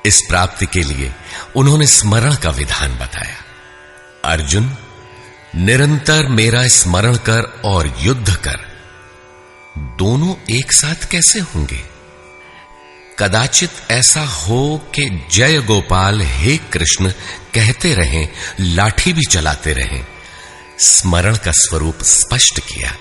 इस प्राप्ति के लिए उन्होंने स्मरण का विधान बताया। अर्जुन, निरंतर मेरा स्मरण कर और युद्ध कर, दोनों एक साथ कैसे होंगे? कदाचित ऐसा हो कि जय गोपाल हे कृष्ण कहते रहें, लाठी भी चलाते रहें। स्मरण का स्वरूप स्पष्ट किया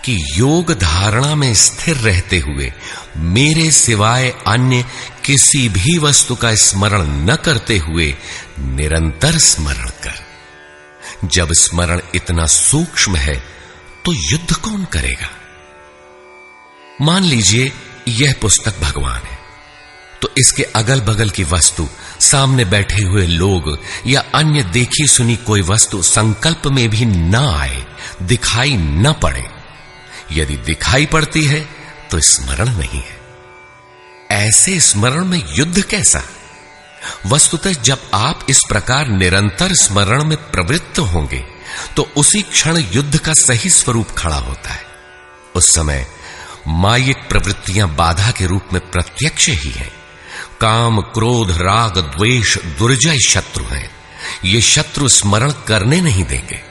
कि योग धारणा में स्थिर रहते हुए मेरे सिवाय अन्य किसी भी वस्तु का स्मरण न करते हुए निरंतर स्मरण कर। जब स्मरण इतना सूक्ष्म है तो युद्ध कौन करेगा? मान लीजिए यह पुस्तक भगवान है, तो इसके अगल बगल की वस्तु, सामने बैठे हुए लोग या अन्य देखी सुनी कोई वस्तु संकल्प में भी न आए, दिखाई न पड़े। यदि दिखाई पड़ती है तो स्मरण नहीं है। ऐसे स्मरण में युद्ध कैसा? वस्तुतः जब आप इस प्रकार निरंतर स्मरण में प्रवृत्त होंगे तो उसी क्षण युद्ध का सही स्वरूप खड़ा होता है। उस समय मायिक प्रवृत्तियां बाधा के रूप में प्रत्यक्ष ही हैं। काम, क्रोध, राग, द्वेष दुर्जय शत्रु हैं। ये शत्रु स्मरण करने नहीं देंगे।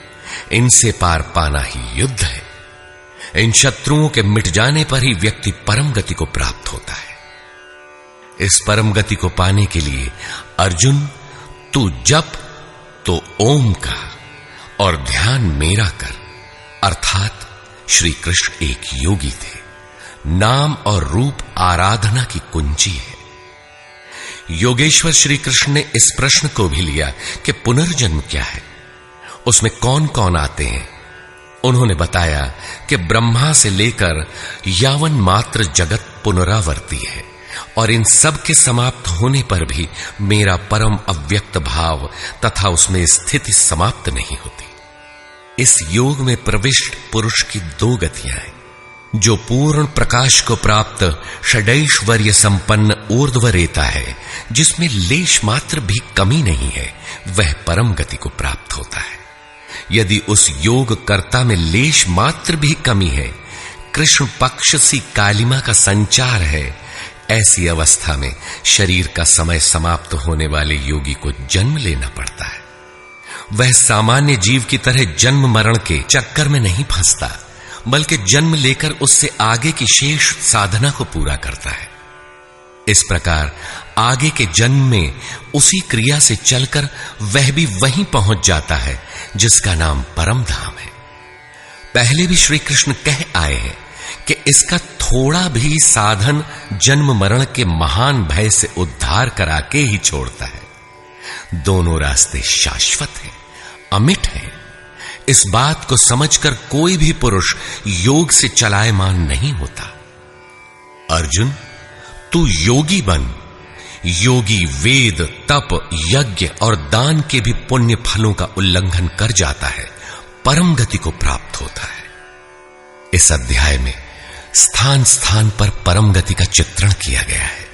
इनसे पार पाना ही युद्ध है। इन शत्रुओं के मिट जाने पर ही व्यक्ति परम गति को प्राप्त होता है। इस परम गति को पाने के लिए अर्जुन, तू जप तो ओम का और ध्यान मेरा कर, अर्थात श्री कृष्ण एक योगी थे। नाम और रूप आराधना की कुंजी है। योगेश्वर श्री कृष्ण ने इस प्रश्न को भी लिया कि पुनर्जन्म क्या है, उसमें कौन कौन आते हैं। उन्होंने बताया कि ब्रह्मा से लेकर यावन मात्र जगत पुनरावर्ती है और इन सब के समाप्त होने पर भी मेरा परम अव्यक्त भाव तथा उसमें स्थिति समाप्त नहीं होती। इस योग में प्रविष्ट पुरुष की दो गतियां हैं। जो पूर्ण प्रकाश को प्राप्त षडैश्वर्य संपन्न ऊर्ध्वरेता है, जिसमें लेश मात्र भी कमी नहीं है, वह परम गति को प्राप्त होता है। यदि उस योग कर्ता में लेश मात्र भी कमी है, कृष्ण पक्ष सी कालिमा का संचार है, ऐसी अवस्था में शरीर का समय समाप्त होने वाले योगी को जन्म लेना पड़ता है। वह सामान्य जीव की तरह जन्म मरण के चक्कर में नहीं फंसता, बल्कि जन्म लेकर उससे आगे की शेष साधना को पूरा करता है। इस प्रकार आगे के जन्म में उसी क्रिया से चलकर वह भी वहीं पहुंच जाता है जिसका नाम परम धाम है। पहले भी श्री कृष्ण कह आए हैं कि इसका थोड़ा भी साधन जन्म मरण के महान भय से उद्धार करा के ही छोड़ता है। दोनों रास्ते शाश्वत हैं, अमिट हैं। इस बात को समझकर कोई भी पुरुष योग से चलायमान नहीं होता। अर्जुन, तू योगी बन। योगी वेद, तप, यज्ञ और दान के भी पुण्य फलों का उल्लंघन कर जाता है, परम गति को प्राप्त होता है। इस अध्याय में स्थान स्थान पर परम गति का चित्रण किया गया है,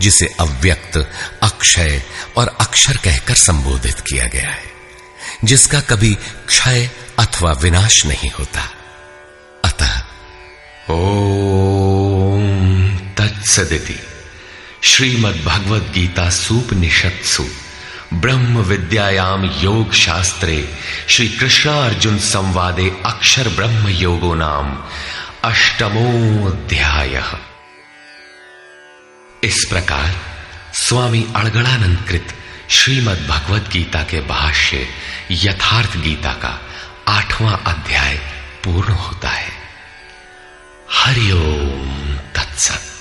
जिसे अव्यक्त, अक्षय और अक्षर कहकर संबोधित किया गया है, जिसका कभी क्षय अथवा विनाश नहीं होता। अतः ओम तत्सदिति श्रीमद् भगवद गीता सूपनिषत्सु ब्रह्म विद्यायाम योग शास्त्रे श्री कृष्णार्जुन संवादे अक्षर ब्रह्म योगो नाम अष्टमोऽध्यायः। इस प्रकार स्वामी अड़गड़ानंद कृत श्रीमद् भगवद गीता के भाष्य यथार्थ गीता का 8वां अध्याय पूर्ण होता है। हरि ओम तत्सत।